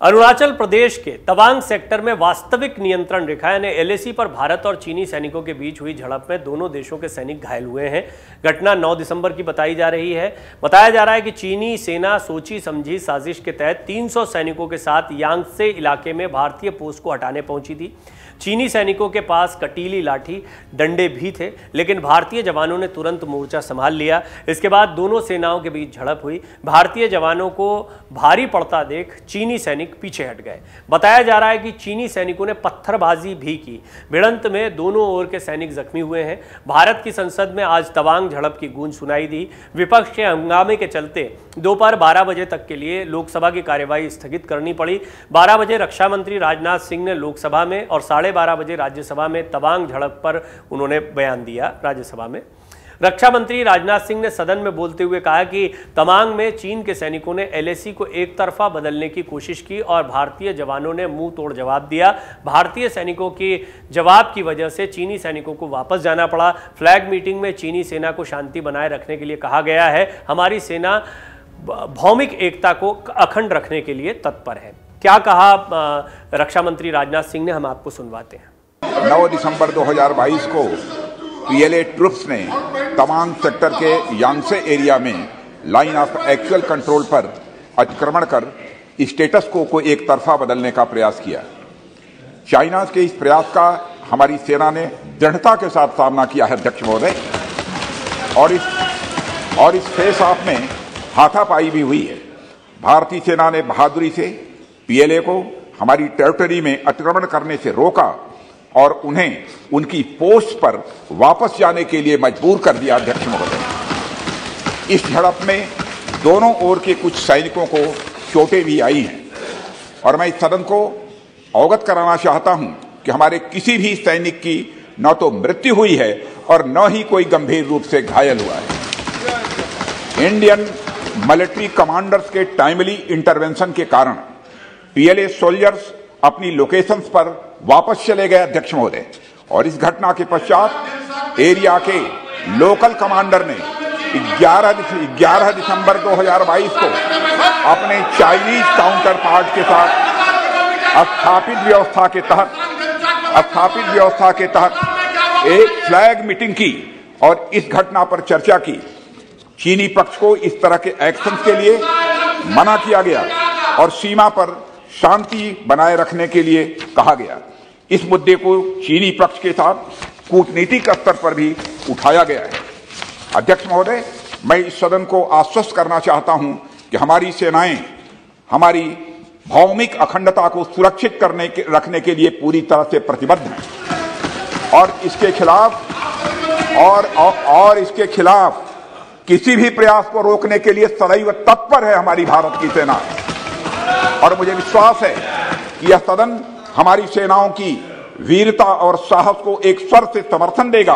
अरुणाचल प्रदेश के तवांग सेक्टर में वास्तविक नियंत्रण रेखा यानी एलएसी पर भारत और चीनी सैनिकों के बीच हुई झड़प में दोनों देशों के सैनिक घायल हुए हैं। घटना 9 दिसंबर की बताई जा रही है। बताया जा रहा है कि चीनी सेना सोची समझी साजिश के तहत 300 सैनिकों के साथ यांगत्से इलाके में भारतीय पोस्ट को हटाने पहुंची थी। चीनी सैनिकों के पास कटीली लाठी डंडे भी थे, लेकिन भारतीय जवानों ने तुरंत मोर्चा संभाल लिया। इसके बाद दोनों सेनाओं के बीच झड़प हुई। भारतीय जवानों को भारी पड़ता देख चीनी सैनिक पीछे हट गए। बताया जा रहा है कि चीनी सैनिकों ने पत्थरबाजी भी की। भिड़ंत में दोनों ओर के सैनिक जख्मी हुए हैं। भारत की संसद में आज तवांग झड़प की गूंज सुनाई दी। विपक्ष के हंगामे के चलते दोपहर 12 बजे तक के लिए लोकसभा की कार्यवाही स्थगित करनी पड़ी। 12 बजे रक्षा मंत्री राजनाथ सिंह ने लोकसभा में और 12:30 बजे राज्यसभा में तवांग झड़प पर उन्होंने बयान दिया। राज्यसभा में रक्षा मंत्री राजनाथ सिंह ने सदन में बोलते हुए कहा कि तवांग में चीन के सैनिकों ने एलएसी को एक तरफा बदलने की कोशिश की और भारतीय जवानों ने मुंह तोड़ जवाब दिया। भारतीय सैनिकों के जवाब की वजह से चीनी सैनिकों को वापस जाना पड़ा। फ्लैग मीटिंग में चीनी सेना को शांति बनाए रखने के लिए कहा गया है। हमारी सेना भौमिक एकता को अखंड रखने के लिए तत्पर है। क्या कहा रक्षा मंत्री राजनाथ सिंह ने, हम आपको सुनवाते हैं। 9 दिसंबर 2022 को पीएलए ट्रुप्स ने तवांग सेक्टर के यांगत्से एरिया में लाइन ऑफ एक्चुअल कंट्रोल पर अतिक्रमण कर स्टेटस को एक तरफा बदलने का प्रयास किया। चाइना के इस प्रयास का हमारी सेना ने दृढ़ता के साथ सामना किया है अध्यक्ष महोदय, और इस फेस ऑफ में हाथापाई भी हुई है। भारतीय सेना ने बहादुरी से पीएलए को हमारी टेरिटरी में अतिक्रमण करने से रोका और उन्हें उनकी पोस्ट पर वापस जाने के लिए मजबूर कर दिया अध्यक्ष महोदय। इस झड़प में दोनों ओर के कुछ सैनिकों को चोटें भी आई हैं और मैं इस सदन को अवगत कराना चाहता हूं कि हमारे किसी भी सैनिक की न तो मृत्यु हुई है और न ही कोई गंभीर रूप से घायल हुआ है। इंडियन मिलिट्री कमांडर्स के टाइमली इंटरवेंशन के कारण पीएलए सोल्जर्स अपनी लोकेशंस पर वापस चले गए अध्यक्ष महोदय, और इस घटना के पश्चात एरिया के लोकल कमांडर ने 11 दिसंबर 2022 को अपने चाइनीज काउंटर पार्ट के साथ स्थापित व्यवस्था के तहत एक फ्लैग मीटिंग की और इस घटना पर चर्चा की। चीनी पक्ष को इस तरह के एक्शन के लिए मना किया गया और सीमा पर शांति बनाए रखने के लिए कहा गया। इस मुद्दे को चीनी पक्ष के साथ कूटनीतिक स्तर पर भी उठाया गया है। अध्यक्ष महोदय, मैं इस सदन को आश्वस्त करना चाहता हूं कि हमारी सेनाएं हमारी भौमिक अखंडता को सुरक्षित रखने के लिए पूरी तरह से प्रतिबद्ध हैं और इसके खिलाफ किसी भी प्रयास को रोकने के लिए सदैव तत्पर है हमारी भारत की सेना। और मुझे विश्वास है कि यह सदन हमारी सेनाओं की वीरता और साहस को एक स्वर से समर्थन देगा।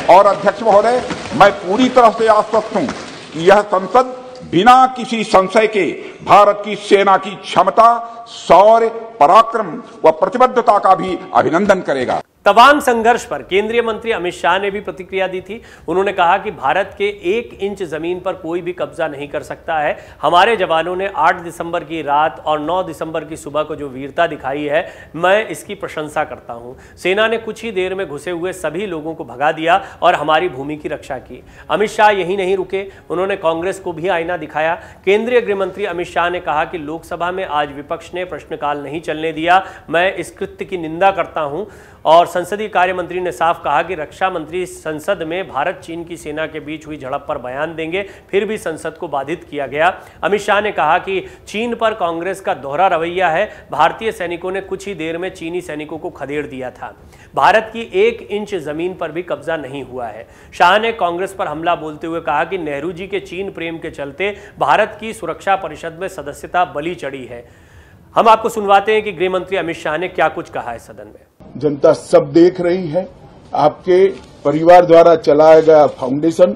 और अध्यक्ष महोदय, मैं पूरी तरह से आश्वस्त हूं कि यह संसद बिना किसी संशय के भारत की सेना की क्षमता, शौर्य, पराक्रम व प्रतिबद्धता का भी अभिनंदन करेगा। तवांग संघर्ष पर केंद्रीय मंत्री अमित शाह ने भी प्रतिक्रिया दी थी। उन्होंने कहा कि भारत के 1 इंच जमीन पर कोई भी कब्जा नहीं कर सकता है। हमारे जवानों ने 8 दिसंबर की रात और 9 दिसंबर की सुबह को जो वीरता दिखाई है, मैं इसकी प्रशंसा करता हूं। सेना ने कुछ ही देर में घुसे हुए सभी लोगों को भगा दिया और हमारी भूमि की रक्षा की। अमित शाह यही नहीं रुके, उन्होंने कांग्रेस को भी आईना दिखाया। केंद्रीय गृह मंत्री अमित शाह ने कहा कि लोकसभा में आज विपक्ष ने प्रश्नकाल नहीं चलने दिया। मैं इस कृत्य की निंदा करता हूं। और संसदीय कार्य मंत्री ने साफ कहा कि रक्षा मंत्री संसद में भारत चीन की सेना के बीच हुई झड़प पर बयान देंगे, फिर भी संसद को बाधित किया गया। अमित शाह ने कहा कि चीन पर कांग्रेस का दोहरा रवैया है। भारतीय सैनिकों ने कुछ ही देर में चीनी सैनिकों को खदेड़ दिया था। भारत की 1 इंच जमीन पर भी कब्जा नहीं हुआ है। शाह ने कांग्रेस पर हमला बोलते हुए कहा कि नेहरू जी के चीन प्रेम के चलते भारत की सुरक्षा परिषद में सदस्यता बलि चढ़ी है। हम आपको सुनवाते हैं कि गृह मंत्री अमित शाह ने क्या कुछ कहा है सदन में। जनता सब देख रही है। आपके परिवार द्वारा चलाया गया फाउंडेशन,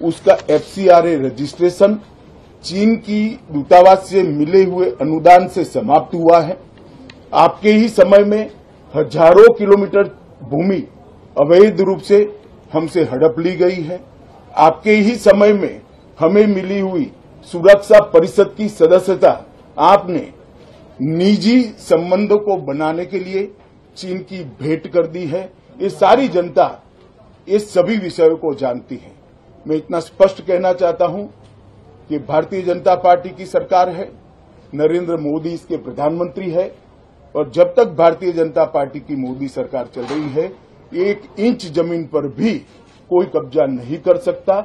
उसका एफसीआरए रजिस्ट्रेशन चीन की दूतावास से मिले हुए अनुदान से समाप्त हुआ है। आपके ही समय में हजारों किलोमीटर भूमि अवैध रूप से हमसे हड़प ली गई है। आपके ही समय में हमें मिली हुई सुरक्षा परिषद की सदस्यता आपने निजी संबंधों को बनाने के लिए चीन की भेंट कर दी है। ये सारी जनता ये सभी विषयों को जानती है। मैं इतना स्पष्ट कहना चाहता हूं कि भारतीय जनता पार्टी की सरकार है, नरेंद्र मोदी इसके प्रधानमंत्री है, और जब तक भारतीय जनता पार्टी की मोदी सरकार चल रही है, 1 इंच जमीन पर भी कोई कब्जा नहीं कर सकता।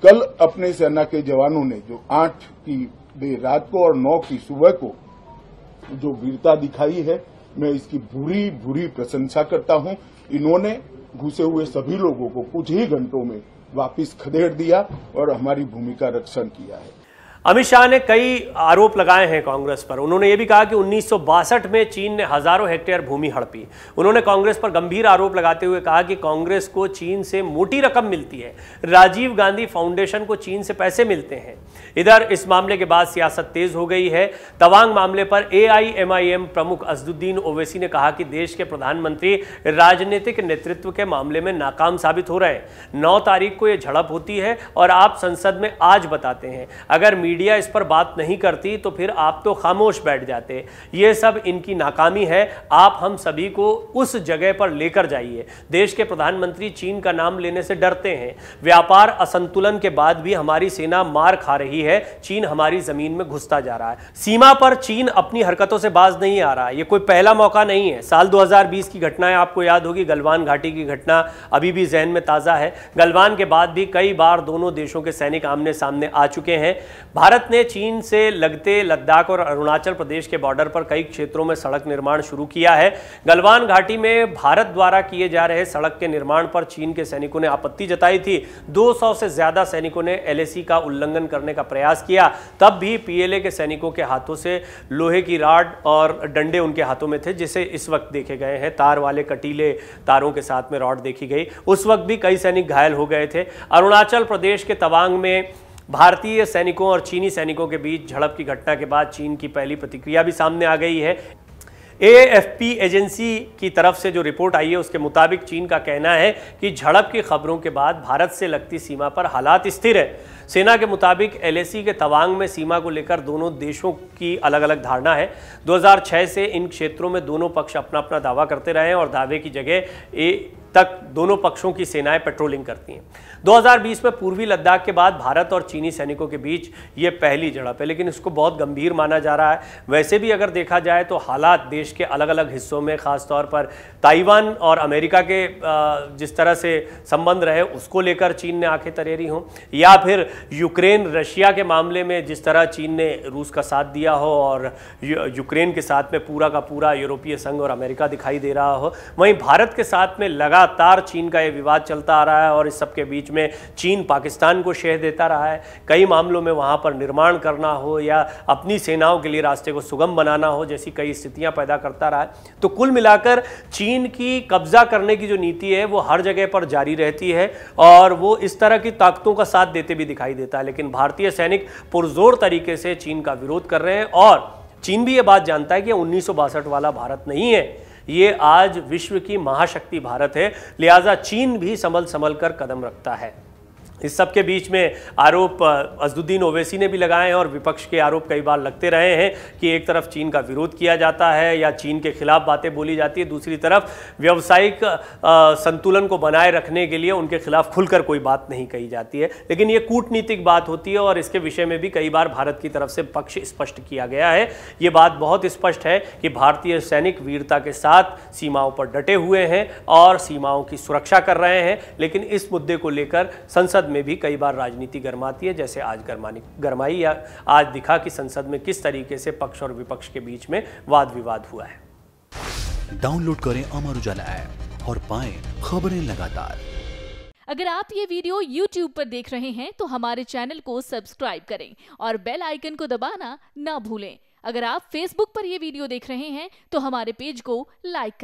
कल अपने सेना के जवानों ने जो 8 की देर रात को और 9 की सुबह को जो वीरता दिखाई है, मैं इसकी भूरी भूरी प्रशंसा करता हूं। इन्होंने घुसे हुए सभी लोगों को कुछ ही घंटों में वापस खदेड़ दिया और हमारी भूमि का रक्षण किया है। अमित शाह ने कई आरोप लगाए हैं कांग्रेस पर। उन्होंने ये भी कहा कि 1962 में चीन ने हजारों हेक्टेयर भूमि हड़पी। उन्होंने कांग्रेस पर गंभीर आरोप लगाते हुए कहा कि कांग्रेस को चीन से मोटी रकम मिलती है, राजीव गांधी फाउंडेशन को चीन से पैसे मिलते हैं। इधर इस मामले के बाद सियासत तेज हो गई है। तवांग मामले पर AIMIM प्रमुख असदुद्दीन ओवैसी ने कहा कि देश के प्रधानमंत्री राजनीतिक नेतृत्व के मामले में नाकाम साबित हो रहे हैं। 9 तारीख को यह झड़प होती है और आप संसद में आज बताते हैं। अगर मीडिया इस पर बात नहीं करती तो फिर आप तो खामोश बैठ जाते। ये सब इनकी नाकामी है। आप हम सभी को उस जगह पर लेकर जाइए। देश के प्रधानमंत्री चीन का नाम लेने से डरते हैं। व्यापार असंतुलन के बाद भी हमारी सेना मार खा रही है। चीन हमारी जमीन में घुसता जा रहा है। सीमा पर चीन अपनी हरकतों से बाज नहीं आ रहा। ये कोई पहला मौका नहीं है। साल 2020 की घटनाएं आपको याद होगी। गलवान घाटी की घटना अभी भी जहन में ताजा है। गलवान के बाद भी कई बार दोनों देशों के सैनिक आमने सामने आ चुके हैं। भारत ने चीन से लगते लद्दाख और अरुणाचल प्रदेश के बॉर्डर पर कई क्षेत्रों में सड़क निर्माण शुरू किया है। गलवान घाटी में भारत द्वारा किए जा रहे सड़क के निर्माण पर चीन के सैनिकों ने आपत्ति जताई थी। 200 से ज्यादा सैनिकों ने LAC का उल्लंघन करने का प्रयास किया। तब भी PLA के सैनिकों के हाथों से लोहे की राड और डंडे उनके हाथों में थे, जिसे इस वक्त देखे गए हैं। तार वाले कटीले तारों के साथ में रॉड देखी गई। उस वक्त भी कई सैनिक घायल हो गए थे। अरुणाचल प्रदेश के तवांग में भारतीय सैनिकों और चीनी सैनिकों के बीच झड़प की घटना के बाद चीन की पहली प्रतिक्रिया भी सामने आ गई है। AFP एजेंसी की तरफ से जो रिपोर्ट आई है उसके मुताबिक चीन का कहना है कि झड़प की खबरों के बाद भारत से लगती सीमा पर हालात स्थिर है। सेना के मुताबिक LAC के तवांग में सीमा को लेकर दोनों देशों की अलग अलग धारणा है। 2006 से इन क्षेत्रों में दोनों पक्ष अपना अपना दावा करते रहे हैं और दावे की जगह तक दोनों पक्षों की सेनाएं पेट्रोलिंग करती हैं। 2020 में पूर्वी लद्दाख के बाद भारत और चीनी सैनिकों के बीच ये पहली झड़प है, लेकिन इसको बहुत गंभीर माना जा रहा है। वैसे भी अगर देखा जाए तो हालात देश के अलग अलग हिस्सों में, खासतौर पर ताइवान और अमेरिका के जिस तरह से संबंध रहे उसको लेकर चीन ने आंखें तरेरी हों, या फिर यूक्रेन रशिया के मामले में जिस तरह चीन ने रूस का साथ दिया हो और यूक्रेन के साथ में पूरा का पूरा यूरोपीय संघ और अमेरिका दिखाई दे रहा हो। वहीं भारत के साथ में लगातार चीन का ये विवाद चलता आ रहा है और इस सब के बीच में चीन पाकिस्तान को शह देता रहा है। कई मामलों में वहां पर निर्माण करना हो या अपनी सेनाओं के लिए रास्ते को सुगम बनाना हो जैसी कई स्थितियां पैदा करता रहा है। तो कुल मिलाकर चीन की कब्जा करने की जो नीति है वो हर जगह पर जारी रहती है और वो इस तरह की ताकतों का साथ देते भी दिखाई देता है। लेकिन भारतीय सैनिक पुरजोर तरीके से चीन का विरोध कर रहे हैं और चीन भी ये बात जानता है कि 1962 वाला भारत नहीं है, ये आज विश्व की महाशक्ति भारत है। लिहाजा चीन भी संभल कर कदम रखता है। इस सब के बीच में आरोप असदुद्दीन ओवैसी ने भी लगाए हैं और विपक्ष के आरोप कई बार लगते रहे हैं कि एक तरफ चीन का विरोध किया जाता है या चीन के खिलाफ बातें बोली जाती है, दूसरी तरफ व्यावसायिक संतुलन को बनाए रखने के लिए उनके खिलाफ खुलकर कोई बात नहीं कही जाती है। लेकिन ये कूटनीतिक बात होती है और इसके विषय में भी कई बार भारत की तरफ से पक्ष स्पष्ट किया गया है। ये बात बहुत स्पष्ट है कि भारतीय सैनिक वीरता के साथ सीमाओं पर डटे हुए हैं और सीमाओं की सुरक्षा कर रहे हैं। लेकिन इस मुद्दे को लेकर संसद में भी कई बार राजनीति गरमाती है, जैसे आज गरमाई या आज दिखा कि संसद में किस तरीके से पक्ष और विपक्ष के बीच में वाद विवाद हुआ है। डाउनलोड करें अमर उजाला ऐप और पाएं खबरें लगातार। अगर आप ये वीडियो YouTube पर देख रहे हैं तो हमारे चैनल को सब्सक्राइब करें और बेल आइकन को दबाना ना भूलें। अगर आप Facebook पर ये वीडियो देख रहे हैं तो हमारे पेज को लाइक करें।